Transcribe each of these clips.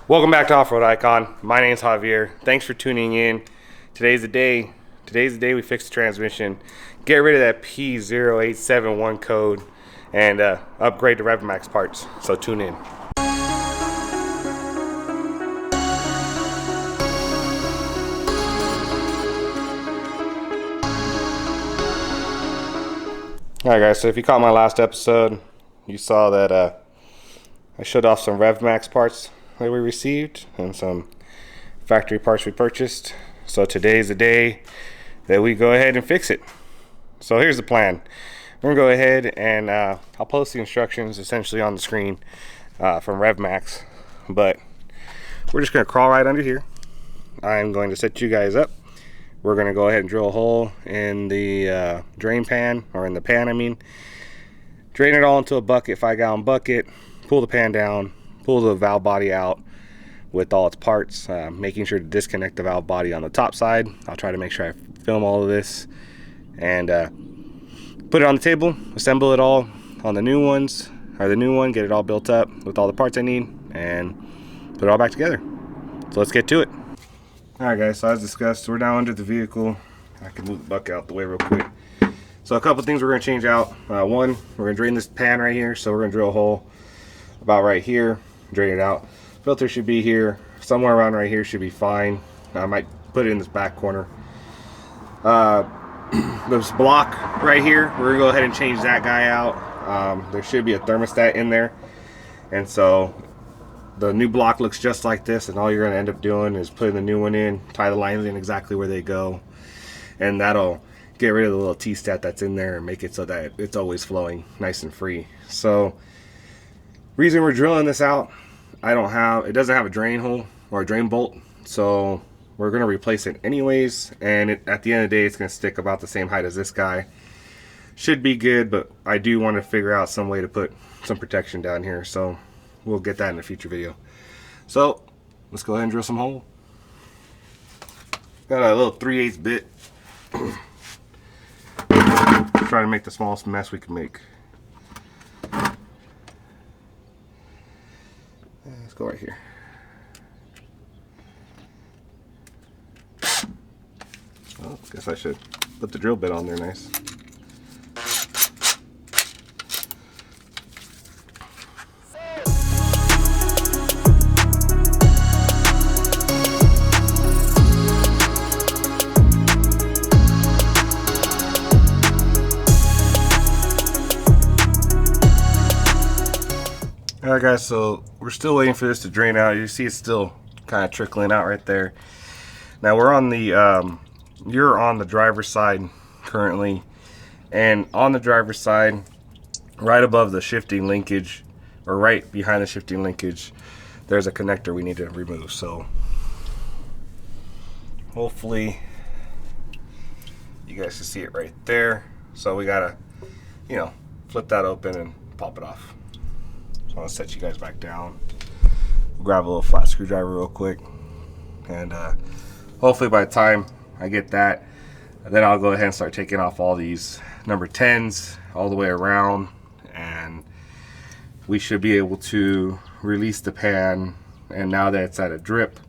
Welcome back to OffroadIcon. My name is Javier. Thanks for tuning in. Today's the day we fix the transmission, get rid of that P0871 code, and upgrade to Revmax parts. So tune in. Alright guys, so if you caught my last episode, you saw that I showed off some Revmax parts that we received and some factory parts we purchased. So today's the day that we go ahead and fix it. So here's the plan. We're gonna go ahead and I'll post the instructions essentially on the screen from Revmax, but we're just gonna crawl right under here. I'm going to set you guys up. We're gonna go ahead and drill a hole in the drain pan, or in the pan I mean. Drain it all into a bucket, 5-gallon bucket. Pull the pan down, pull the valve body out with all its parts, making sure to disconnect the valve body on the top side. I'll try to make sure I film all of this and put it on the table, assemble it all on the new ones, or the new one, get it all built up with all the parts I need, and put it all back together. So let's get to it. Alright guys, so as discussed, we're now under the vehicle. I can move the bucket out the way real quick. So a couple things we're going to change out. One, we're going to drain this pan right here, so we're going to drill a hole about right here, drain it out. Filter should be here, somewhere around right here should be fine. I might put it in this back corner. This block right here, we're gonna go ahead and change that guy out. There should be a thermostat in there, and so the new block looks just like this, and all you're gonna end up doing is putting the new one in, tie the lines in exactly where they go, and that'll get rid of the little T-stat that's in there and make it so that it's always flowing nice and free. So reason we're drilling this out, it doesn't have a drain hole or a drain bolt, so we're going to replace it anyways, and at the end of the day it's going to stick about the same height as this guy. Should be good, but I do want to figure out some way to put some protection down here, so we'll get that in a future video. So let's go ahead and drill some hole. Got a little 3/8 bit. Try to make the smallest mess we can make. Let's go right here. Well, guess I should put the drill bit on there nice. Alright guys, so we're still waiting for this to drain out. You see it's still kind of trickling out right there. Now we're on the, you're on the driver's side currently, and on the driver's side, right above the shifting linkage, or right behind the shifting linkage, there's a connector we need to remove. So hopefully you guys can see it right there. So we gotta, flip that open and pop it off. So I'll set you guys back down. Grab a little flat screwdriver real quick, and hopefully by the time I get that, then I'll go ahead and start taking off all these number 10s all the way around, and we should be able to release the pan, and now that it's at a drip,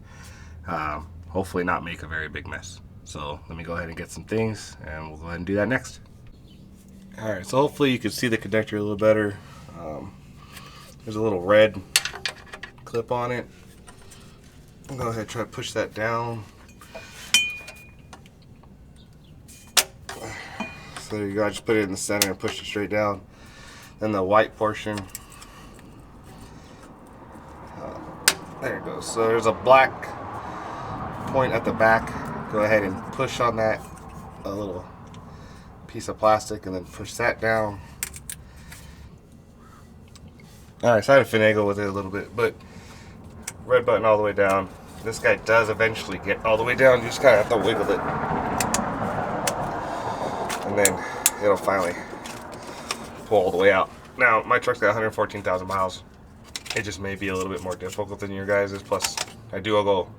hopefully not make a very big mess. So let me go ahead and get some things, and we'll go ahead and do that next. Alright, so hopefully you can see the connector a little better. There's a little red clip on it. I'll go ahead and try to push that down. So there you go, I just put it in the center and push it straight down. Then the white portion, there it goes. So there's a black point at the back. Go ahead and push on that, a little piece of plastic, and then push that down. Alright, so I had to finagle with it a little bit, but red button all the way down. This guy does eventually get all the way down. You just kind of have to wiggle it, and then it'll finally pull all the way out. Now, my truck's got 114,000 miles. It just may be a little bit more difficult than your guys's. Plus, I do go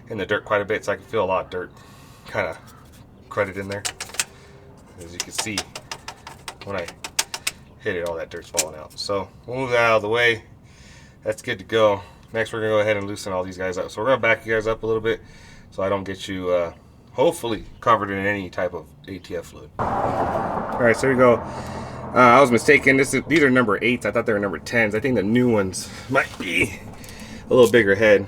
in the dirt quite a bit, so I can feel a lot of dirt kind of crudted in there. As you can see, when I hit it, all that dirt's falling out. So we'll move that out of the way. That's good to go. Next, we're gonna go ahead and loosen all these guys up. So we're gonna back you guys up a little bit so I don't get you hopefully covered in any type of ATF fluid. All right, so here we go. I was mistaken. These are number 8s. I thought they were number 10s. I think the new ones might be a little bigger head.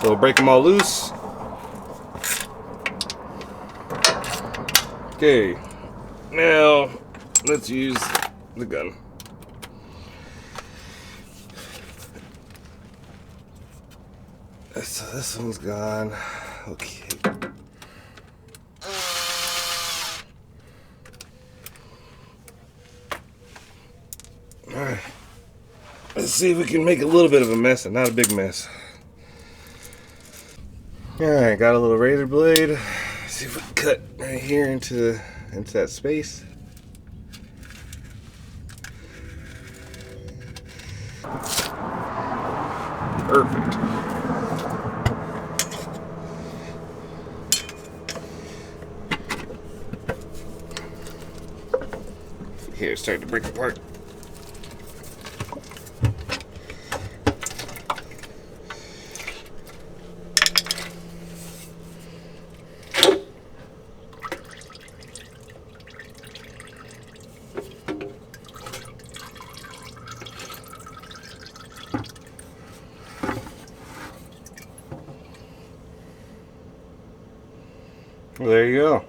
So we'll break them all loose. Okay, now let's use the gun. So this one's gone. Okay. Alright. Let's see if we can make a little bit of a mess and not a big mess. Alright, got a little razor blade. Let's see if we can cut right here into that space. Perfect. Here, it's starting to break apart. Well, there you go.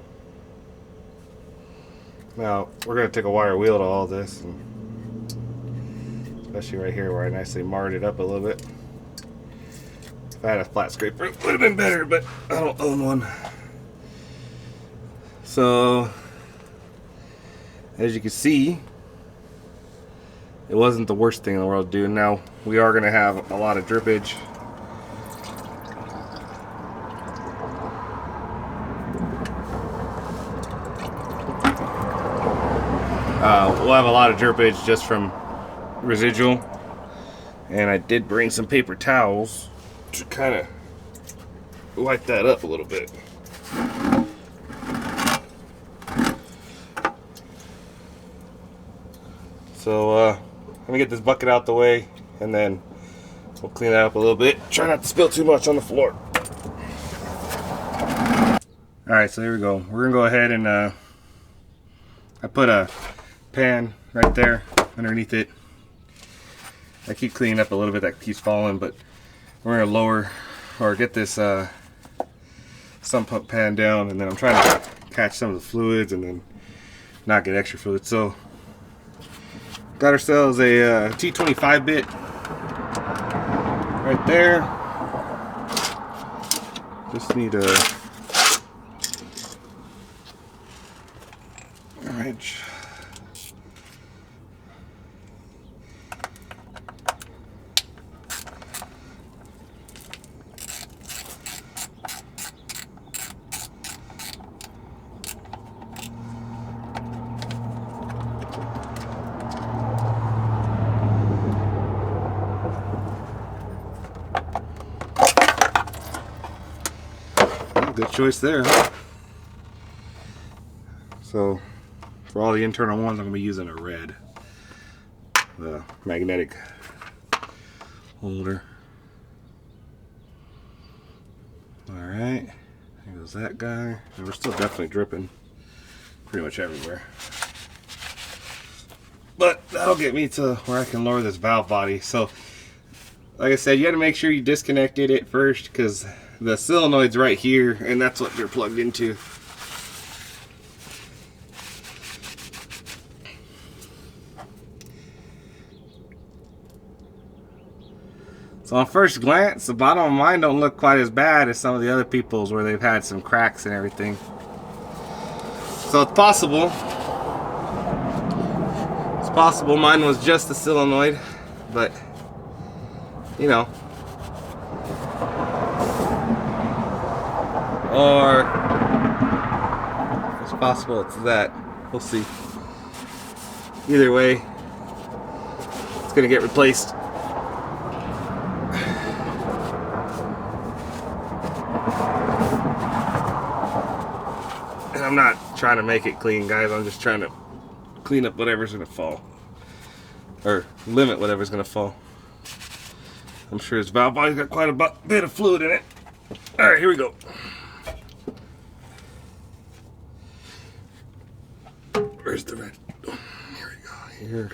Now we're going to take a wire wheel to all this, and especially right here where I nicely marred it up a little bit. If I had a flat scraper it would have been better, but I don't own one. So as you can see, it wasn't the worst thing in the world to do. Now we are going to have a lot of drippage. We'll have a lot of drippage just from residual, and I did bring some paper towels to kind of wipe that up a little bit. So let me get this bucket out the way, and then we'll clean that up a little bit. Try not to spill too much on the floor. Alright, so here we go. We're gonna go ahead and I put a pan right there underneath it. I keep cleaning up a little bit, that keeps falling, but we're gonna lower or get this sump pump pan down, and then I'm trying to catch some of the fluids and then not get extra fluid. So got ourselves a T25 bit right there. Just need a wrench. Good choice there, huh? So for all the internal ones, I'm going to be using a red, the magnetic holder. Alright, there goes that guy. And we're still definitely dripping pretty much everywhere. But that'll get me to where I can lower this valve body. So like I said, you got to make sure you disconnected it first, because the solenoid's right here, and that's what they're plugged into. So on first glance, the bottom of mine don't look quite as bad as some of the other people's where they've had some cracks and everything. So it's possible. It's possible mine was just the solenoid, but you know. Or it's possible it's that. We'll see. Either way, it's gonna get replaced. And I'm not trying to make it clean, guys. I'm just trying to clean up whatever's gonna fall. or limit whatever's gonna fall. I'm sure this valve body's got quite a bit of fluid in it. All right, here we go. Where's the red? Here we go. Here.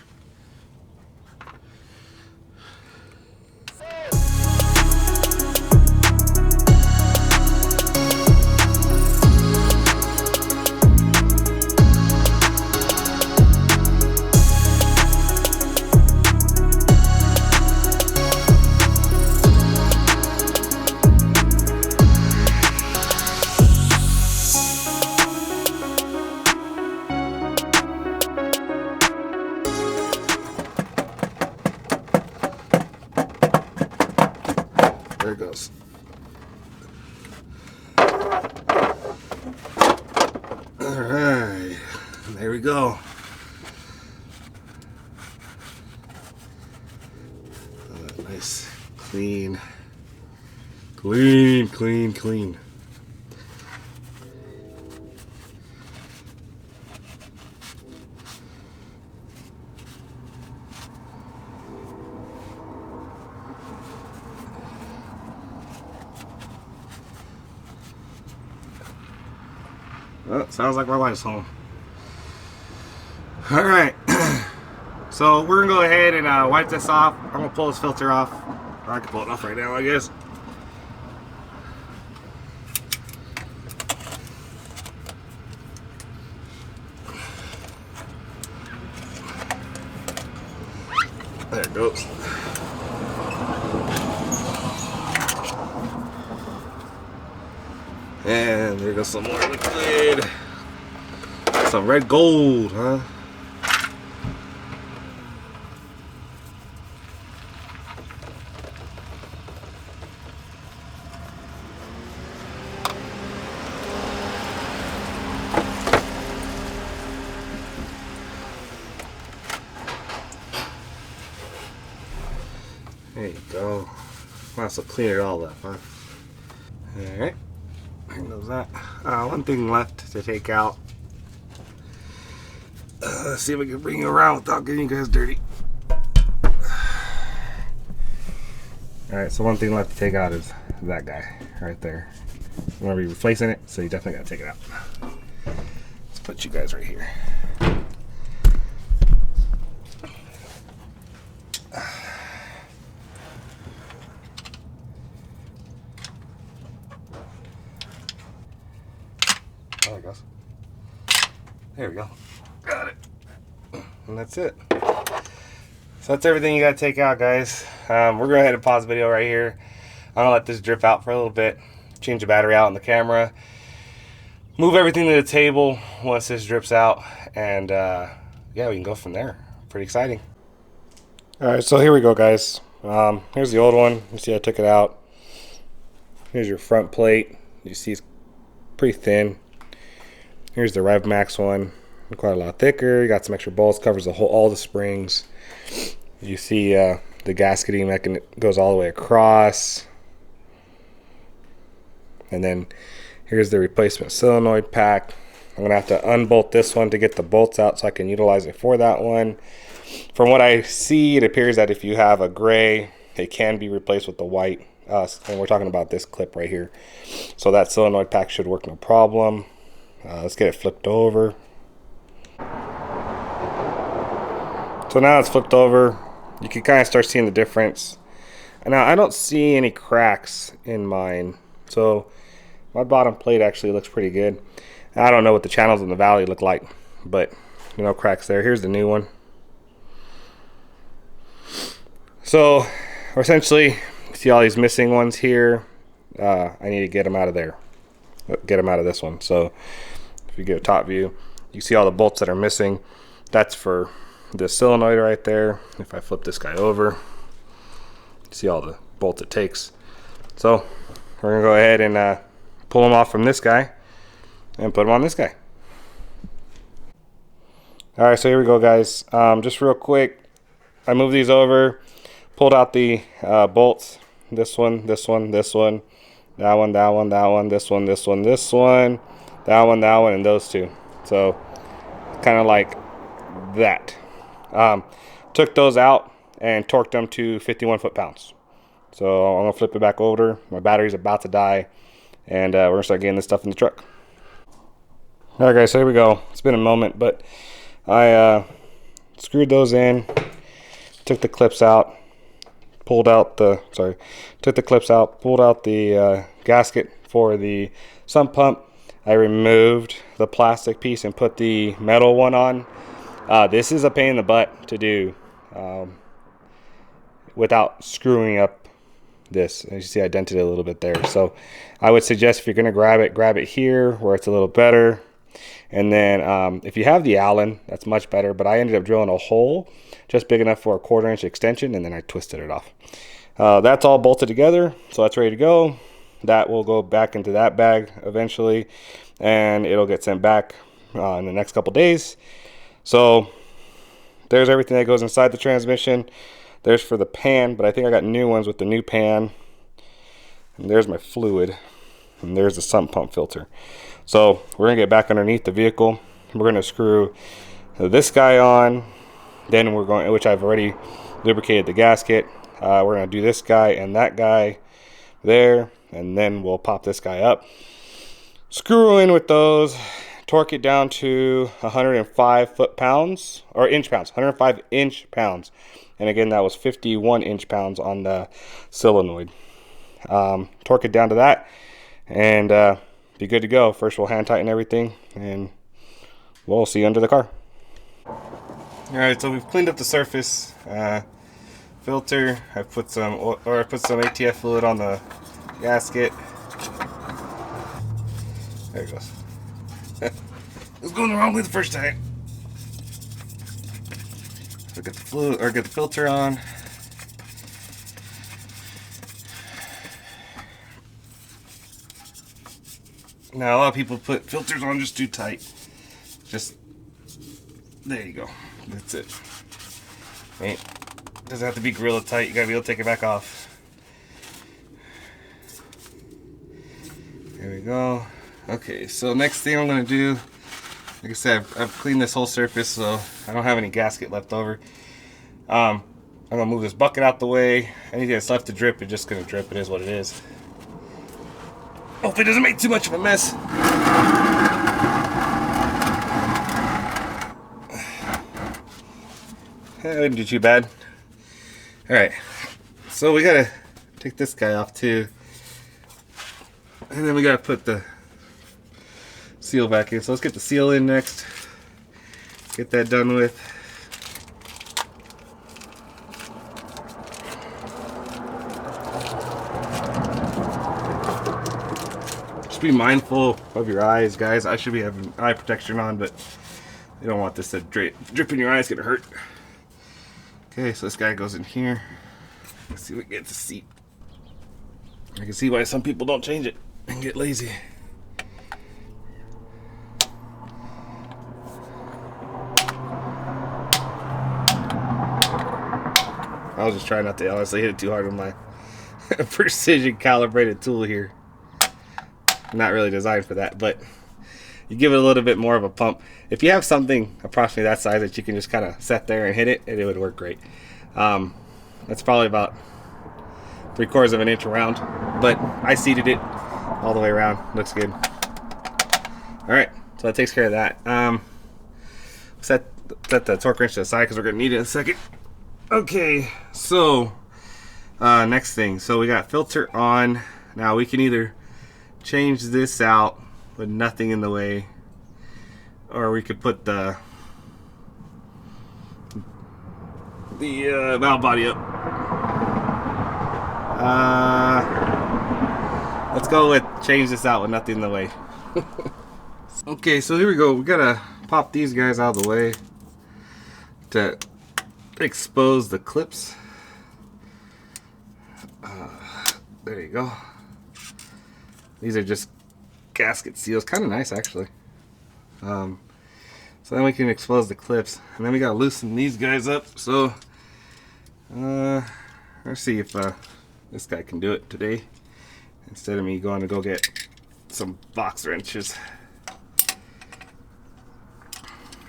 There it goes. Alright, there we go. Nice, clean. Oh, sounds like my wife's home. All right, so we're gonna go ahead and wipe this off. I'm gonna pull this filter off. Or I can pull it off right now, I guess. There it goes. And there goes some more liquid. Some red gold, huh? There you go. Might as well clean it all up, huh? Alright. There goes that. One thing left to take out. Let's see if we can bring it around without getting you guys dirty. Alright, so one thing left to take out is that guy right there. I'm going to be replacing it, so you definitely got to take it out. Let's put you guys right here. There it goes. There we go. Got it. And that's it. So that's everything you got to take out, guys. We're going to go ahead and pause the video right here. I'm going to let this drip out for a little bit. Change the battery out on the camera. Move everything to the table once this drips out. And yeah, we can go from there. Pretty exciting. Alright, so here we go, guys. Here's the old one. You see I took it out. Here's your front plate. You see it's pretty thin. Here's the Revmax one, quite a lot thicker. You got some extra bolts, covers the whole, all the springs. You see the gasketing mechanism goes all the way across. And then here's the replacement solenoid pack. I'm gonna have to unbolt this one to get the bolts out so I can utilize it for that one. From what I see, it appears that if you have a gray, it can be replaced with the white. And we're talking about this clip right here. So that solenoid pack should work no problem. Let's get it flipped over. So now it's flipped over. You can kind of start seeing the difference. And now I don't see any cracks in mine. So my bottom plate actually looks pretty good. I don't know what the channels in the valley look like, but no cracks there. Here's the new one. So essentially, see all these missing ones here. I need to get them out of there. Get them out of this one. So if you get a top view, you see all the bolts that are missing. That's for the solenoid right there. If I flip this guy over, you see all the bolts it takes. So we're gonna go ahead and pull them off from this guy and put them on this guy. All right, so here we go, guys. Just real quick, I moved these over, pulled out the bolts. This one, this one, this one, that one, that one, that one, this one, this one, this one, that one, and those two. So kind of like that. took those out and torqued them to 51 foot-pounds. So I'm gonna flip it back over. My battery's about to die, and we're gonna start getting this stuff in the truck. All right, guys, so here we go. It's been a moment, but I screwed those in, took the clips out, pulled out the gasket for the sump pump. I removed the plastic piece and put the metal one on. This is a pain in the butt to do without screwing up this. As you see, I dented it a little bit there. So I would suggest if you're gonna grab it here where it's a little better. And then if you have the Allen, that's much better, but I ended up drilling a hole just big enough for a 1/4 inch extension, and then I twisted it off. That's all bolted together, so that's ready to go. That will go back into that bag eventually, and it'll get sent back in the next couple days. So there's everything that goes inside the transmission. There's for the pan, but I think I got new ones with the new pan. And there's my fluid, and there's the sump pump filter. So we're gonna get back underneath the vehicle. We're gonna screw this guy on. Then we're going, which I've already lubricated the gasket. We're gonna do this guy and that guy there, and then we'll pop this guy up. Screw in with those, torque it down to 105 foot-pounds, or inch-pounds, 105 inch-pounds. And again, that was 51 inch-pounds on the solenoid. Torque it down to that, and be good to go. First we'll hand tighten everything, and we'll see you under the car. Alright, so we've cleaned up the surface. Filter, I put some ATF fluid on the gasket. There it goes. It was going the wrong way the first time. So get the fluid, or get the filter on. Now a lot of people put filters on just too tight. Just there you go. That's it. Right? Doesn't have to be gorilla tight. You gotta be able to take it back off. There we go. Okay, so next thing I'm gonna do, like I said, I've cleaned this whole surface, so I don't have any gasket left over. I'm gonna move this bucket out the way. Anything that's left to drip, it's just gonna drip. It is what it is. Hopefully it doesn't make too much of a mess. That didn't do too bad. Alright, so we gotta take this guy off too. And then we gotta put the seal back in. So let's get the seal in next. Get that done with. Just be mindful of your eyes, guys. I should be having eye protection on, but you don't want this to drip in your eyes, gonna hurt. Okay, so this guy goes in here. Let's see if we can get the seat. I can see why some people don't change it and get lazy. I was just trying not to honestly hit it too hard with my precision calibrated tool here. Not really designed for that, but you give it a little bit more of a pump. If you have something approximately that size that you can just kind of set there and hit it, it would work great. That's probably about 3/4 of an inch around, but I seated it all the way around. Looks good. All right, so that takes care of that. Set the torque wrench to the side because we're gonna need it in a second. Okay, so next thing. So we got filter on. Now we can either change this out with nothing in the way, or we could put the valve body up. Let's go with change this out with nothing in the way. Okay, so here we go. We gotta pop these guys out of the way to expose the clips. There you go. These are just gasket seals, kind of nice actually. So then we can expose the clips, and then we gotta loosen these guys up. So let's see if this guy can do it today instead of me going to go get some box wrenches.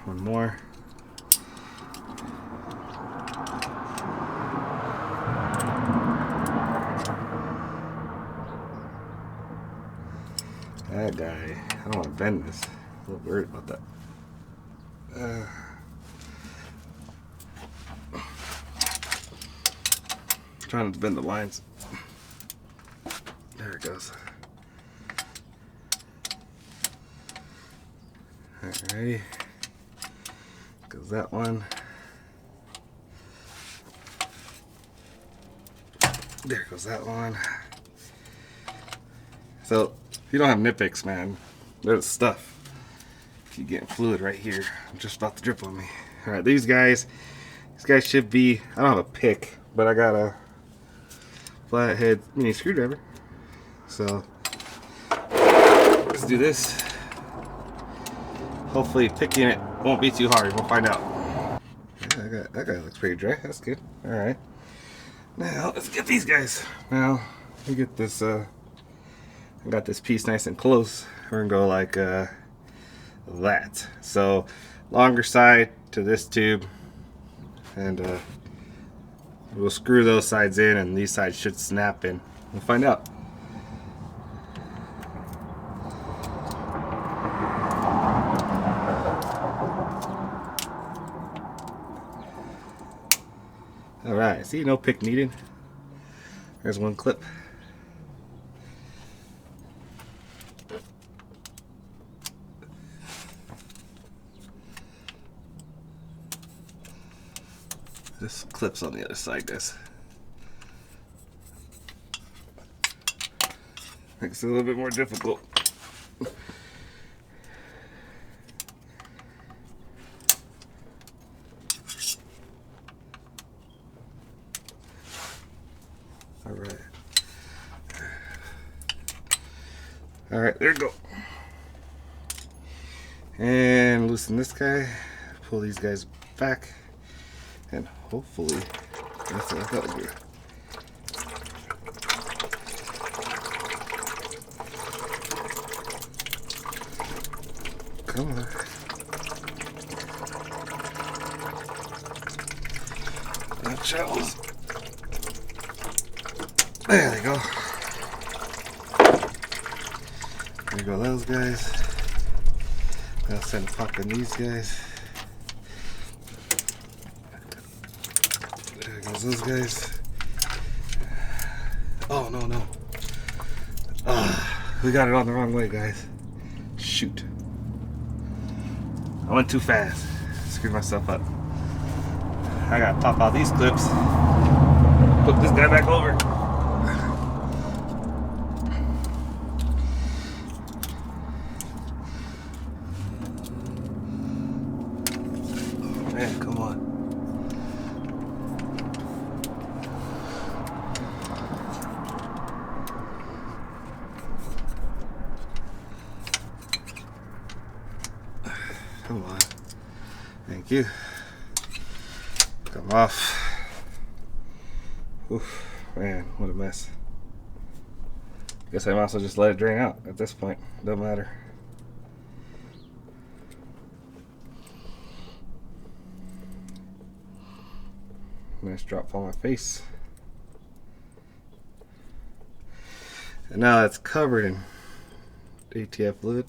One more. that guy. I don't want to bend this. I'm a little worried about that. Trying not to bend the lines. There it goes. Alrighty. Goes that one. There goes that one. So, if you don't have nip picks, man, there's stuff. Keep getting fluid right here. I'm just about to drip on me. Alright, these guys should be, I don't have a pick, but I got a flathead mini screwdriver. So, let's do this. Hopefully picking it won't be too hard. We'll find out. Yeah, that guy looks pretty dry. That's good. Alright. Now, let's get these guys. Now, let me get this, I got this piece nice and close. We're gonna go like that. So, longer side to this tube. And we'll screw those sides in and these sides should snap in. We'll find out. Alright, see, no pick needed. There's one clip. This clips on the other side, guys. Makes it a little bit more difficult. Alright, there you go. And loosen this guy, pull these guys back, and hopefully that's what I thought would do. Come on. That shells. There they go. There go those guys. I'll send fucking these guys. There goes those guys. Oh no. We got it on the wrong way, guys. Shoot. I went too fast. Screwed myself up. I gotta pop out these clips. Put this guy back over. Man, come on. Come on. Thank you. Come off. Oof, man, what a mess. Guess I might as well just let it drain out at this point. Doesn't matter. Nice drop on my face. And now it's covered in ATF fluid.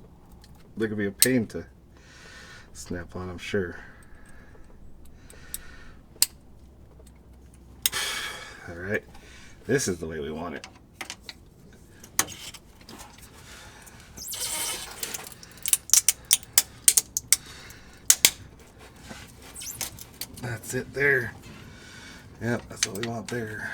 They're gonna be a pain to snap on, I'm sure. Alright, this is the way we want it. That's it there. Yep, that's what we want there.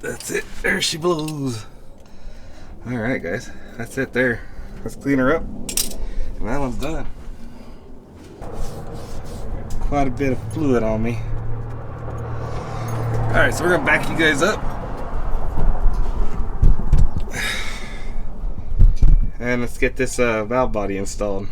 That's it. There she blows. Alright, guys. That's it there. Let's clean her up. And that one's done. Quite a bit of fluid on me. Alright, so we're going to back you guys up. And let's get this valve body installed.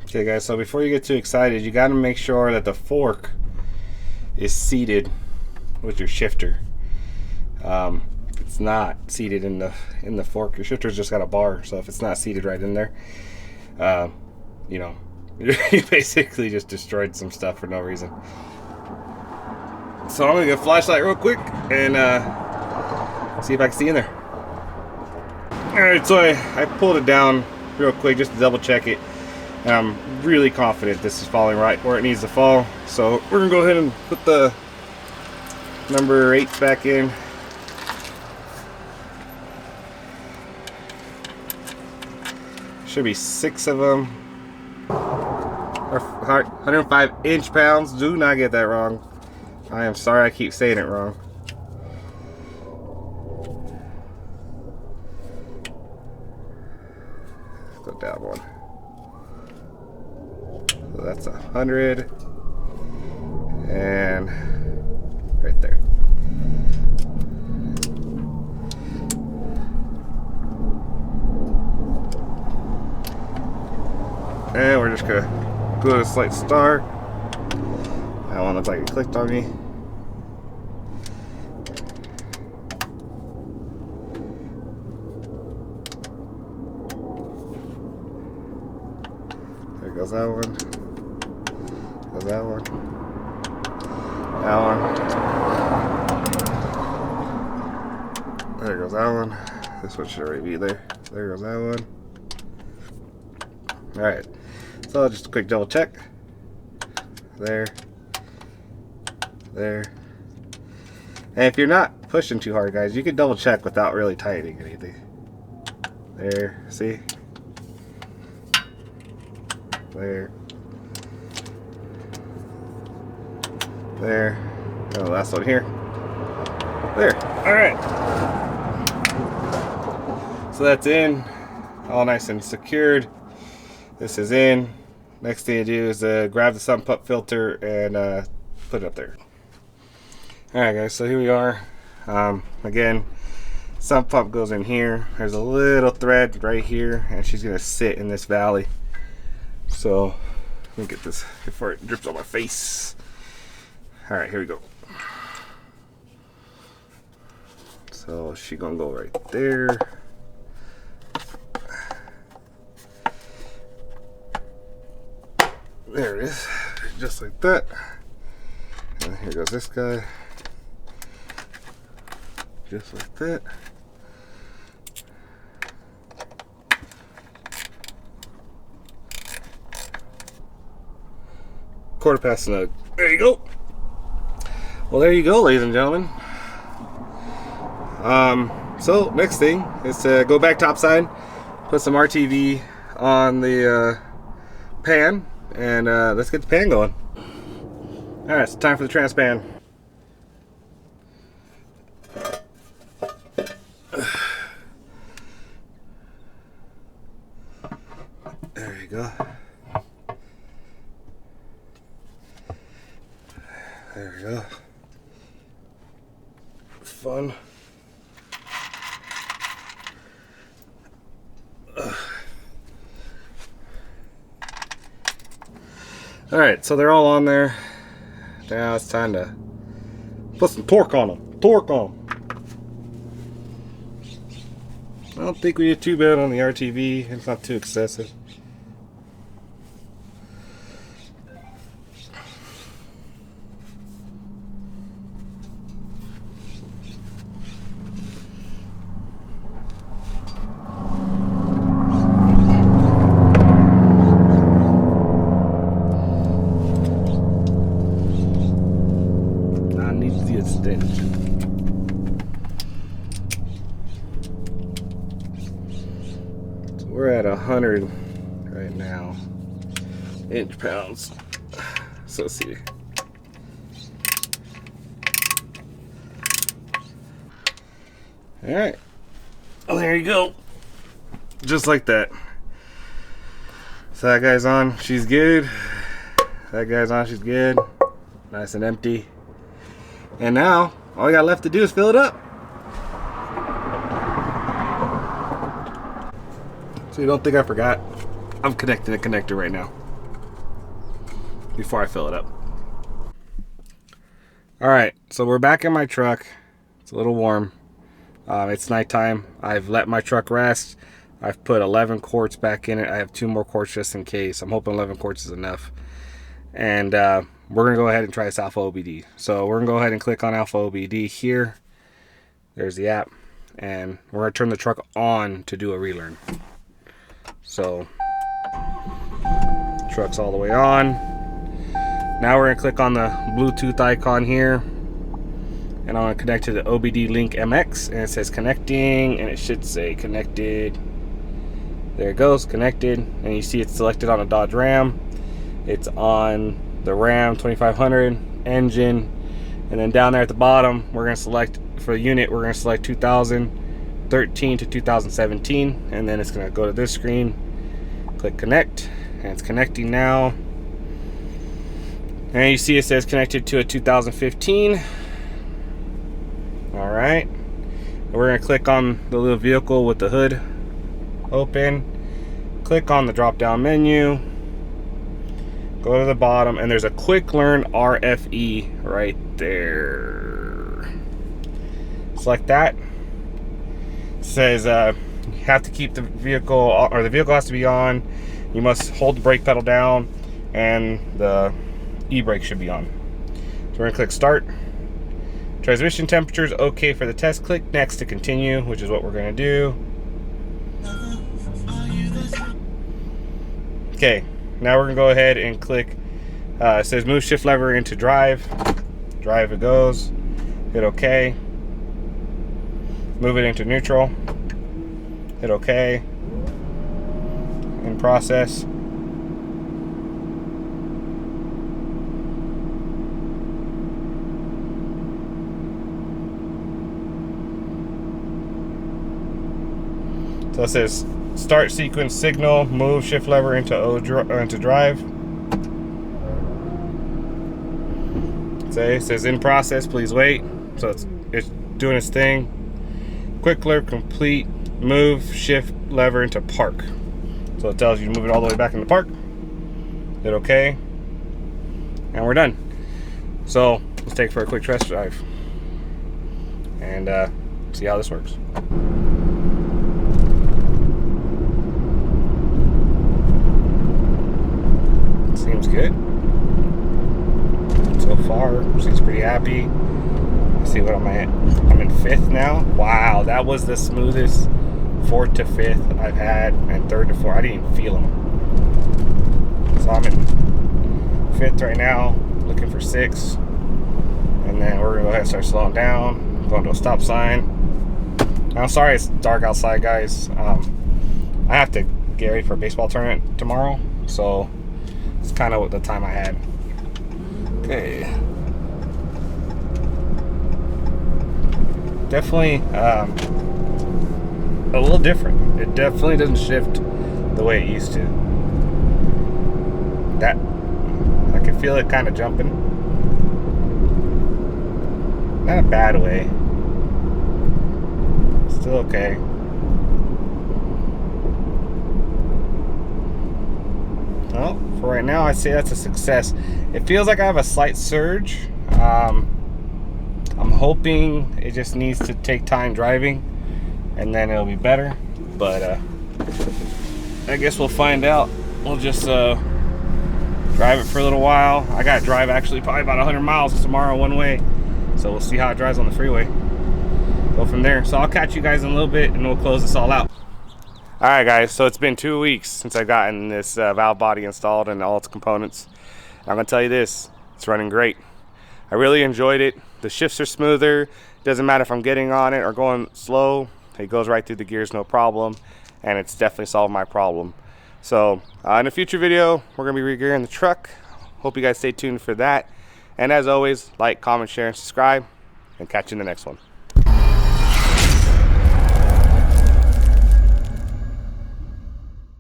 Okay guys, so before you get too excited, you got to make sure that the fork is seated with your shifter. It's not seated in the fork. Your shifter's just got a bar, so if it's not seated right in there, you know, you basically just destroyed some stuff for no reason. So I'm gonna get a flashlight real quick and see if I can see in there. Alright, so I pulled it down real quick just to double check it. And I'm really confident this is falling right where it needs to fall. So we're gonna go ahead and put the number 8 back in. Should be 6 of them. Or 105 inch-pounds. Do not get that wrong. I am sorry I keep saying it wrong. Let's go down one. So that's 100. And right there. And we're just gonna go to a slight start. That one looks like it clicked on me. There goes that one. Goes that one. That one. There goes that one. This one should already be there. There goes that one. Alright. So just a quick double check. There. There. And if you're not pushing too hard, guys, you can double check without really tightening anything. There, see? There. There. Oh, last one here. There. Alright. So that's in. All nice and secured. This is in. Next thing to do is grab the sump pump filter and put it up there. Alright guys, so here we are. Again, sump pump goes in here. There's a little thread right here, and she's gonna sit in this valley. So let me get this before it drips on my face. Alright, here we go. So she's gonna go right there. There it is, just like that. And here goes this guy. Just like that. Quarter past snug. There you go. Well, there you go, ladies and gentlemen. So next thing is to go back topside, put some RTV on the pan, and let's get the pan going. Alright, it's time for the transpan. There you go. There we go. Fun. Alright, so they're all on there. Now it's time to put some torque on them. Torque on them. I don't think we did too bad on the RTV. It's not too excessive. We're at 100 right now, inch-pounds. So see. All right. Well, there you go. Just like that. So that guy's on. She's good. That guy's on. She's good. Nice and empty. And now all we got left to do is fill it up. So you don't think I forgot? I'm connecting a connector right now. before I fill it up. Alright, so we're back in my truck. It's a little warm. It's nighttime. I've let my truck rest. I've put 11 quarts back in it. I have 2 more quarts just in case. I'm hoping 11 quarts is enough. And we're going to go ahead and try this alphaobd. So we're going to go ahead and click on alphaobd here. There's the app. And we're going to turn the truck on to do a relearn. So, truck's all the way on. Now we're going to click on the Bluetooth icon here. And I'm going to connect to the OBD Link MX. And it says connecting. And it should say connected. There it goes, connected. And you see it's selected on a Dodge Ram. It's on the Ram 2500 engine. And then down there at the bottom, we're going to select, for the unit, we're going to select 2013 to 2017. And then it's going to go to this screen. Click connect. And it's connecting now. And you see it says connected to a 2015. Alright. We're going to click on the little vehicle with the hood open. Click on the drop down menu. Go to the bottom and there's a Quickrelearn RFE right there. Select that. It says you have to keep the vehicle, or the vehicle has to be on. You must hold the brake pedal down and the e-brake should be on. So we're going to click start. Transmission temperature is okay for the test. Click next to continue, which is what we're going to do. Okay, now we're going to go ahead and click, it says move shift lever into drive. Drive it goes. Hit OK. Move it into neutral. Hit OK. In process. So it says start sequence signal, move shift lever into drive. It says in process, please wait. So it's doing its thing. Quickrelearn complete, move shift lever into park. So it tells you to move it all the way back into park. Hit OK. And we're done. So let's take it for a quick test drive and see how this works. Seems good so far. Seems pretty happy. Let's see what I'm at. I'm in 5th now. Wow, that was the smoothest 4th to 5th I've had, and 3rd to 4th. I didn't even feel them. So I'm in 5th right now, looking for 6th, and then we're gonna go ahead and start slowing down. Going to a stop sign. I'm sorry it's dark outside, guys. I have to get ready for a baseball tournament tomorrow, so it's kind of the time I had. Okay. Definitely a little different. It definitely doesn't shift the way it used to. That I can feel it kind of jumping. Not a bad way. Still okay. Well, for right now, I'd say that's a success. It feels like I have a slight surge. I'm hoping it just needs to take time driving, and then it'll be better. But I guess we'll find out. We'll just drive it for a little while. I got to drive actually probably about 100 miles tomorrow one way, so we'll see how it drives on the freeway. Go from there. So I'll catch you guys in a little bit, and we'll close this all out. Alright guys, so it's been 2 weeks since I've gotten this valve body installed and all its components. I'm going to tell you this, it's running great. I really enjoyed it. The shifts are smoother. Doesn't matter if I'm getting on it or going slow. It goes right through the gears, no problem. And it's definitely solved my problem. So in a future video, we're going to be re-gearing the truck. Hope you guys stay tuned for that. And as always, like, comment, share, and subscribe. And catch you in the next one.